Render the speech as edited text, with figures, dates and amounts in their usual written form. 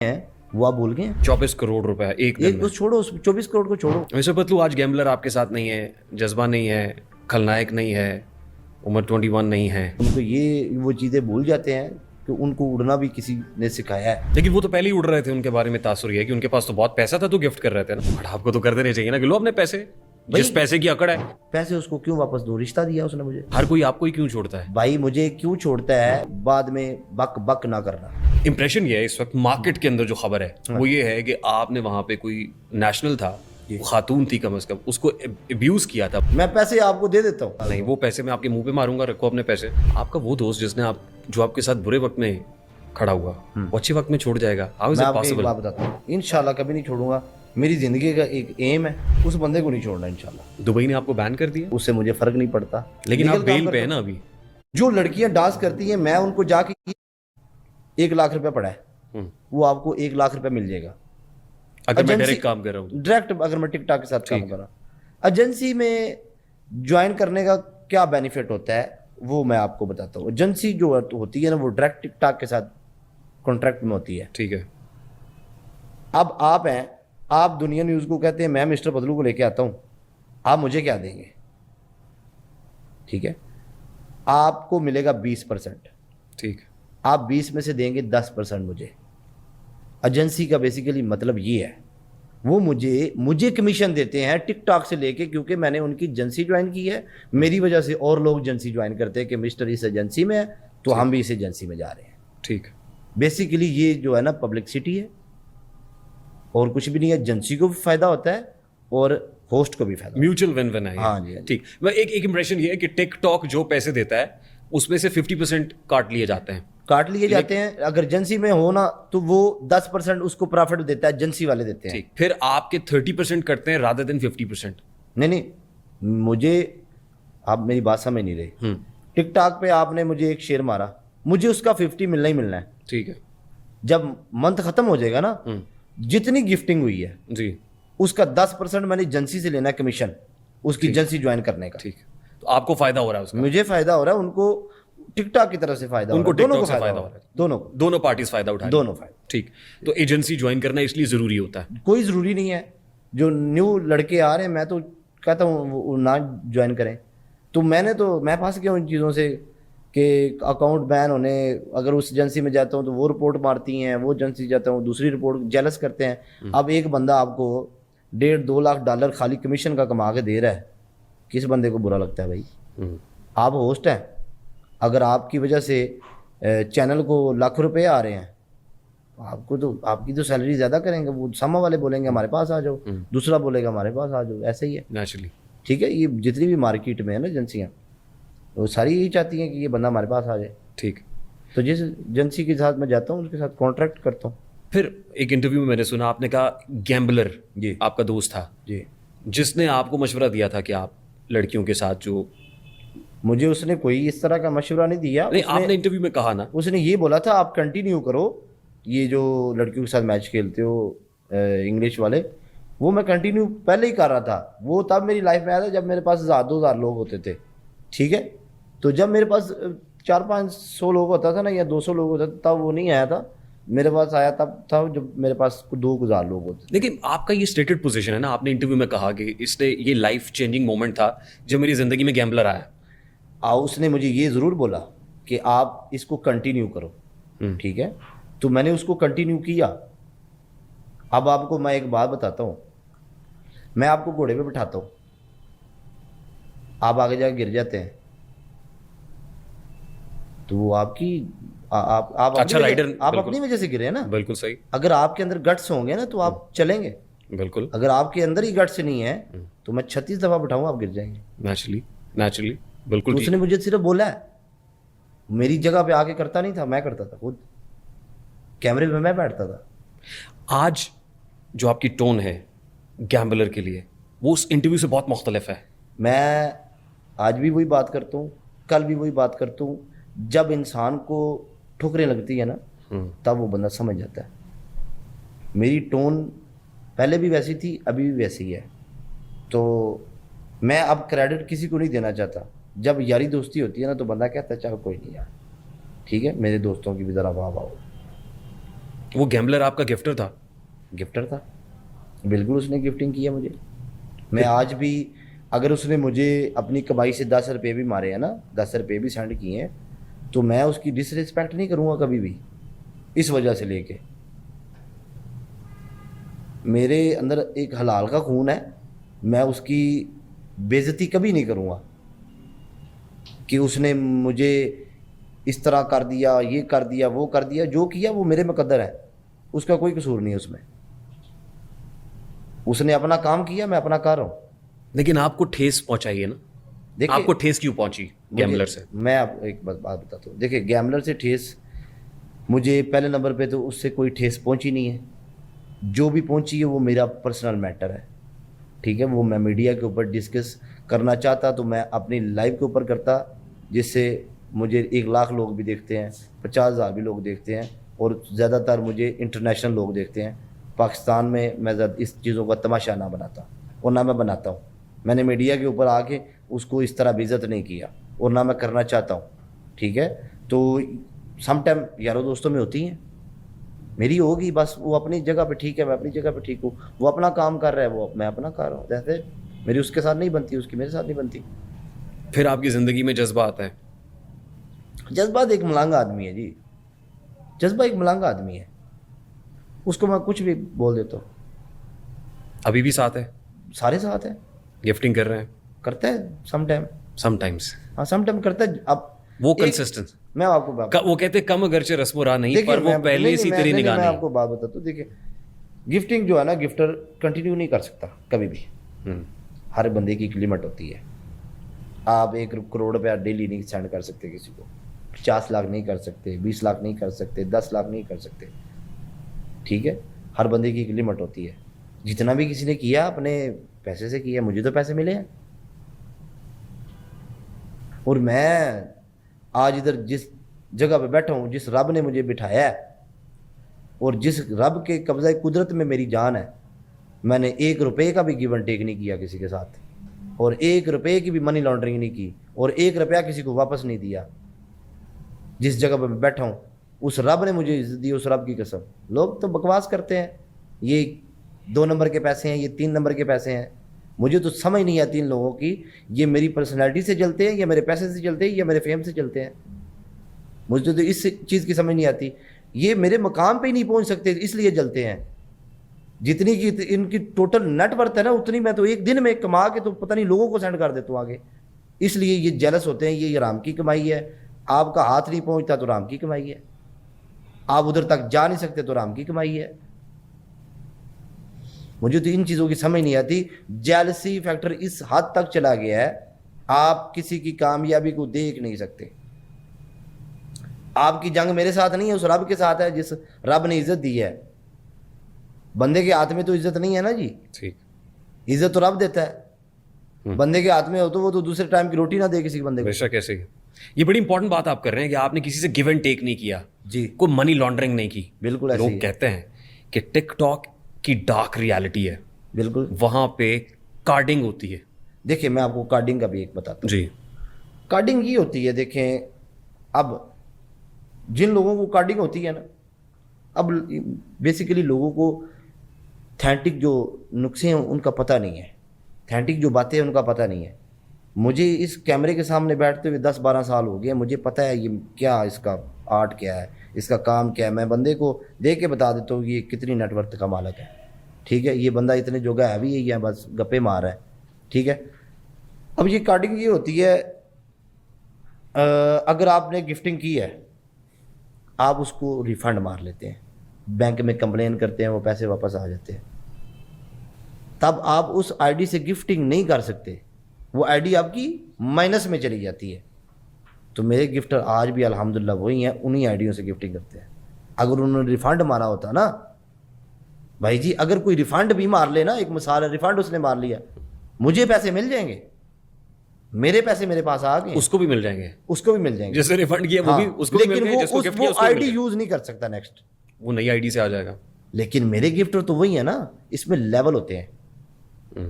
है वो आप भूल गए। 24 करोड़ रुपए एक दिन एक में। तो छोड़ो, उस 24 करोड़ को छोड़ो। मिस्टर पतलू, आज गैम्बलर आपके साथ नहीं है, जज्बा नहीं है, खलनायक नहीं है, उम्र 21 नहीं है। उनको ये वो चीज़ें भूल जाते हैं कि उनको उड़ना भी किसी ने सिखाया है। लेकिन वो तो पहले ही उड़ रहे थे। उनके बारे में तासुर ये है कि उनके पास तो बहुत पैसा था तो गिफ्ट कर रहे थे ना। बट आपको तो कर देने चाहिए ना कि लो अपने पैसे, जिस पैसे की अकड़ है। पैसे उसको क्यों वापस दो? रिश्ता दिया उसने मुझे। हर कोई आपको ही क्यों छोड़ता है? भाई मुझे क्यों छोड़ता है? बाद में बक बक ना करना। इंप्रेशन ये है इस वक्त मार्केट के अंदर जो खबर है वो ये है कि आपने वहां पे कोई नेशनल था, खातून थी कम से कम, उसको अब्यूज किया था। मैं पैसे आपको दे देता हूँ। नहीं, वो पैसे मैं आपके मुंह पे मारूंगा, रखो अपने पैसे। आपका वो दोस्त जिसने जो आपके साथ बुरे वक्त में खड़ा हुआ, वो अच्छे वक्त में छोड़ जाएगा? हाउ इज मैं इट आपको एक पॉसिबल? बात बताता हूँ, इंशाल्लाह कभी नहीं छोड़ूंगा। मेरी जिंदगी का एक एम है, उस बंदे को नहीं छोड़ना इंशाल्लाह। दुबई ने आपको बैन कर दिया, उससे मुझे फर्क नहीं पड़ता। लेकिन आप लीगल काम बेल पे करता है ना हूँ। अभी। जो लड़कियां डांस करती हैं, मैं उनको जाके 1 लाख रुपया पड़ा है, वो आपको 1 लाख रुपया मिल जाएगा। अगर मैं एजेंसी- डायरेक्ट काम कर रहा हूँ डायरेक्ट अगर मैं टिकटॉक के साथ काम कर रहा हूँ। एजेंसी में ज्वाइन करने का क्या बेनिफिट होता है वो मैं आपको बताता हूँ। एजेंसी जो होती है ना, वो डायरेक्ट टिकटॉक के साथ कॉन्ट्रैक्ट में होती है। ठीक है। अब आप हैं, आप दुनिया न्यूज़ को कहते हैं मैं मिस्टर बदलू को लेके आता हूँ, आप मुझे क्या देंगे? ठीक है, आपको मिलेगा 20%। ठीक है। आप 20 में से देंगे 10% मुझे। एजेंसी का बेसिकली मतलब ये है, वो मुझे कमीशन देते हैं टिकटॉक से लेके, क्योंकि मैंने उनकी एजेंसी ज्वाइन की है। मेरी वजह से और लोग एजेंसी ज्वाइन करते हैं कि मिस्टर इस एजेंसी में है तो हम भी इस एजेंसी में जा रहे हैं। ठीक है। बेसिकली ये जो है ना पब्लिसिटी है और कुछ भी नहीं है। एजेंसी को भी फायदा होता है और होस्ट को भी फायदा। म्यूचुअल विन विन है ये। हाँ जी, हाँ जी। ठीक। मैं एक इंप्रेशन ये है कि टिकटॉक जो पैसे देता है उसमें से 50% काट लिए जाते हैं। काट लिए जाते हैं। अगर एजेंसी में हो ना तो वो 10% उसको प्रॉफिट देता है, एजेंसी वाले देते हैं। ठीक। फिर आपके 30% करते हैं रादर देन 50%। नहीं नहीं, मुझे आप मेरी बात समझ नहीं रहे। टिकटॉक पे आपने मुझे एक शेयर मारा, मुझे उसका 50 मिलना ही मिलना है। ठीक है जब मंथ खत्म हो जाएगा ना, जितनी गिफ्टिंग हुई है जी, उसका 10% मैंने एजेंसी से लेना है कमीशन, उसकी एजेंसी ज्वाइन करने का। ठीक। तो आपको फायदा हो रहा है उसका? मुझे फायदा हो रहा है, उनको टिकटॉक की तरफ से फायदा हो उनको रहा है, दोनों को टिकटॉक से फायदा हो रहा है, दोनों को, दोनों पार्टीज फायदा उठा रही हैं। दोनों फायदा। ठीक। तो एजेंसी ज्वाइन करना इसलिए जरूरी होता है? कोई ज़रूरी नहीं है। जो न्यू लड़के आ रहे हैं, मैं तो कहता हूँ वो ना ज्वाइन करें। तो मैं फंस गया हूँ इन चीज़ों से कि अकाउंट बैन होने, अगर उस एजेंसी में जाता हूँ तो वो रिपोर्ट मारती हैं, वो एजेंसी जाता हूँ दूसरी रिपोर्ट, जेलस करते हैं। अब एक बंदा आपको 1.5-2 लाख डॉलर खाली कमीशन का कमा के दे रहा है, किस बंदे को बुरा लगता है भाई? आप होस्ट हैं, अगर आपकी वजह से चैनल को लाख रुपए आ रहे हैं, आपकी तो सैलरी ज़्यादा करेंगे। वो सामा वाले बोलेंगे हमारे पास आ जाओ, दूसरा बोलेगा हमारे पास आ जाओ, ऐसे ही है नेचुरली। ठीक है। ये जितनी भी मार्केट में है ना एजेंसियाँ, वो सारी यही चाहती हैं कि ये बंदा हमारे पास आ जाए। ठीक। तो जिस एजेंसी के साथ मैं जाता हूँ उसके साथ कॉन्ट्रैक्ट करता हूँ। फिर एक इंटरव्यू में मैंने सुना आपने कहा गैम्बलर जी आपका दोस्त था जी, जिसने आपको मशवरा दिया था कि आप लड़कियों के साथ जो... मुझे उसने कोई इस तरह का मशवरा नहीं दिया। नहीं, आपने इंटरव्यू में कहा ना, उसने ये बोला था आप कंटिन्यू करो, ये जो लड़कियों के साथ मैच खेलते हो इंग्लिश वाले, वो मैं कंटिन्यू पहले ही कर रहा था। वो तब मेरी लाइफ में आया था जब मेरे पास 1000-2000 लोग होते थे, ठीक है। तो जब मेरे पास 400-500 लोग होता था ना, या 200 लोग होता था, तब वो नहीं आया था। मेरे पास आया तब था जब मेरे पास 2000 लोग होते थे। लेकिन आपका ये स्टेटेड पोजीशन है ना, आपने इंटरव्यू में कहा कि इसने ये लाइफ चेंजिंग मोमेंट था जब मेरी जिंदगी में गैम्बलर आया। उसने मुझे ये ज़रूर बोला कि आप इसको कंटिन्यू करो, ठीक है। तो मैंने उसको कंटिन्यू किया। अब आपको मैं एक बात बताता हूँ, मैं आपको घोड़े पे बिठाता हूँ, आप आगे जाके गिर जाते हैं तो वो आपकी आप अच्छा, राइडर, आप अपनी वजह से गिरे हैं ना। बिल्कुल सही। अगर आपके अंदर गट्स होंगे ना तो आप चलेंगे। बिल्कुल। अगर आपके अंदर ही गट्स नहीं है तो मैं 36 दफ़ा बिठाऊँ, आप गिर जाएंगे। नेचुरली बिल्कुल। तो उसने मुझे सिर्फ बोला है, मेरी जगह पे आके करता नहीं था, मैं करता था खुद, कैमरे में मैं बैठता था। आज जो आपकी टोन है गैम्बलर के लिए, वो उस इंटरव्यू से बहुत मुख्तलिफ है। मैं आज भी वही बात करता हूँ, कल भी वही बात करता हूँ। जब इंसान को ठोकरें लगती है ना, तब वो बंदा समझ जाता है। मेरी टोन पहले भी वैसी थी, अभी भी वैसी ही है। तो मैं अब क्रेडिट किसी को नहीं देना चाहता। जब यारी दोस्ती होती है ना तो बंदा कहता है चलो कोई नहीं यार, ठीक है, मेरे दोस्तों की भी ज़रा वाह वाह। वो गैम्बलर आपका गिफ्टर था? गिफ्टर था, बिल्कुल उसने गिफ्टिंग किया मुझे। मैं आज भी, अगर उसने मुझे अपनी कमाई से 10 रुपये भी मारे हैं ना, 10 रुपये भी सेंड किए हैं, तो मैं उसकी डिसरिस्पेक्ट नहीं करूँगा कभी भी, इस वजह से लेके मेरे अंदर एक हलाल का खून है, मैं उसकी बेइज्जती कभी नहीं करूँगा कि उसने मुझे इस तरह कर दिया, ये कर दिया, वो कर दिया। जो किया वो मेरे मुकद्दर है, उसका कोई कसूर नहीं है उसमें। उसने अपना काम किया, मैं अपना कर रहा हूँ। लेकिन आपको ठेस पहुंचाई है ना, देखिए, आपको ठेस क्यों पहुंची गैम्बलर से? मैं आपको एक बात बताता हूँ। देखिए, गैम्बलर से ठेस मुझे पहले नंबर पे तो उससे कोई ठेस पहुंची नहीं है। जो भी पहुंची है वो मेरा पर्सनल मैटर है, ठीक है। वो मैं मीडिया के ऊपर डिस्कस करना चाहता तो मैं अपनी लाइव के ऊपर करता, जिससे मुझे 1 लाख लोग भी देखते हैं, 50,000 भी लोग देखते हैं, और ज़्यादातर मुझे इंटरनेशनल लोग देखते हैं। पाकिस्तान में मैं इस चीज़ों का तमाशा ना बनाता, और ना मैं बनाता हूँ। मैंने मीडिया के ऊपर आके उसको इस तरह बेइज्जत नहीं किया, और ना मैं करना चाहता हूँ, ठीक है। तो सम टाइम यारों दोस्तों में होती हैं, मेरी होगी, बस वो अपनी जगह पे ठीक है, मैं अपनी जगह पे ठीक हूँ। वो अपना काम कर रहा है, वो मैं अपना कर रहा हूँ। जैसे मेरी उसके साथ नहीं बनती, उसकी मेरे साथ नहीं बनती। फिर आपकी ज़िंदगी में जज्बा आता है? जज्बा एक मलंग आदमी है जी, जज्बा एक मलंग आदमी है, उसको मैं कुछ भी बोल देता हूँ। अभी भी साथ है? सारे साथ हैं, गिफ्टिंग कर रहे हैं? करता है सम टाइम, समटाइम्स। हाँ सम टाइम करता है। अब वो कंसिस्टेंट, मैं आपको बात, वो कहते कम अगरचे रस्मो राह नहीं, देखिए, पर वो पहले से तेरी निगाह मैं नहीं। आपको बात बताता हूँ। देखिए, गिफ्टिंग जो है ना, गिफ्टर कंटिन्यू नहीं कर सकता कभी भी। हर बंदे की एक लिमिट होती है। आप 1 करोड़ रुपया डेली नहीं सेंड कर सकते किसी को, 50 लाख नहीं कर सकते, 20 लाख नहीं कर सकते, 10 लाख नहीं कर सकते, ठीक है। हर बंदे की एक लिमिट होती है। जितना भी किसी ने किया अपने पैसे से किया, मुझे तो पैसे मिले हैं, और मैं आज इधर जिस जगह पे बैठा हूँ, जिस रब ने मुझे बिठाया है, और जिस रब के कब्ज़ा कुदरत में मेरी जान है, मैंने 1 रुपये का भी गिव एंड टेक नहीं किया किसी के साथ, और 1 रुपये की भी मनी लॉन्ड्रिंग नहीं की, और 1 रुपया किसी को वापस नहीं दिया। जिस जगह पर मैं बैठा हूँ, उस रब ने मुझे इज्जत दी, उस रब की कसम। लोग तो बकवास करते हैं, ये 2 नंबर के पैसे हैं, ये 3 नंबर के पैसे हैं। मुझे तो समझ नहीं आती इन लोगों की, ये मेरी पर्सनैलिटी से चलते हैं, या मेरे पैसे से चलते हैं, या मेरे फेम से चलते हैं। मुझे तो इस चीज़ की समझ नहीं आती। ये मेरे मकाम पे ही नहीं पहुंच सकते, इसलिए जलते हैं। जितनी की इनकी टोटल नेटवर्थ है ना, उतनी मैं तो एक दिन में कमा के तो पता नहीं लोगों को सेंड कर देता हूँ आगे। इसलिए ये जेलस होते हैं। ये राम की कमाई है, आपका हाथ नहीं पहुंचता तो राम की कमाई है, आप उधर तक जा नहीं सकते तो राम की कमाई है। मुझे तो इन चीज़ों की समझ नहीं आती। जेलसी फैक्टर इस हद तक चला गया है, आप किसी की कामयाबी को देख नहीं सकते। आपकी जंग मेरे साथ नहीं है, उस रब के साथ है, जिस रब ने इज्जत दी है। बंदे के हाथ में तो इज्जत नहीं है ना जी, ठीक, इज्जत तो रब देता है। बंदे के हाथ में हो तो वो तो दूसरे टाइम की रोटी ना दे किसी बंदे को। बेशक कैसे। ये बड़ी इंपॉर्टेंट बात आप कर रहे हैं कि आपने किसी से गिव एंड टेक नहीं किया जी, कोई मनी लॉन्ड्रिंग नहीं की। बिल्कुल ऐसे ही लोग है। कहते हैं कि टिकटॉक की डार्क रियलिटी है, बिल्कुल वहां पे कार्डिंग होती है। देखिए, मैं आपको कार्डिंग का भी एक बताता हूँ जी, कार्डिंग ये होती है। देखें, अब जिन लोगों को कार्डिंग होती है ना, अब बेसिकली लोगों को थैंटिक जो नुस्खे हैं उनका पता नहीं है, थैंटिक जो बातें हैं उनका पता नहीं है। मुझे इस कैमरे के सामने बैठते हुए 10-12 साल हो गए, मुझे पता है ये क्या, इसका आर्ट क्या है, इसका काम क्या है। मैं बंदे को देख के बता देता हूँ कि ये कितनी नेटवर्थ का मालक है, ठीक है। ये बंदा इतने जोगा है भी यही है, बस गप्पे मार रहा है, ठीक है। अब ये कार्डिंग ये होती है, अगर आपने गिफ्टिंग की है, आप उसको रिफंड मार लेते हैं, बैंक में कंप्लेन करते हैं, वो पैसे वापस आ जाते हैं। तब आप उस आईडी से गिफ्टिंग नहीं कर सकते, वो आईडी आपकी माइनस में चली जाती है। तो मेरे गिफ्टर आज भी अल्हम्दुलिल्लाह वही हैं, उन्हीं आईडियों से गिफ्टिंग करते हैं। अगर उन्होंने रिफंड मारा होता ना भाई जी, अगर कोई रिफंड भी मार ले ना, एक मिसाल है, रिफंड उसने मार लिया, मुझे पैसे मिल जाएंगे, मेरे पैसे मेरे पास आ गए, उसको भी मिल जाएंगे, उसको भी मिल जाएंगे, जिसने रिफंड किया वो भी, उसको भी मिल लेकिन गए, जिसको गिफ्ट किया वो उसको भी मिल आईडी गए। यूज नहीं कर सकता नेक्स्ट, वो नई आईडी से आ जाएगा। लेकिन मेरे गिफ्टर तो वही है ना, इसमें लेवल होते हैं।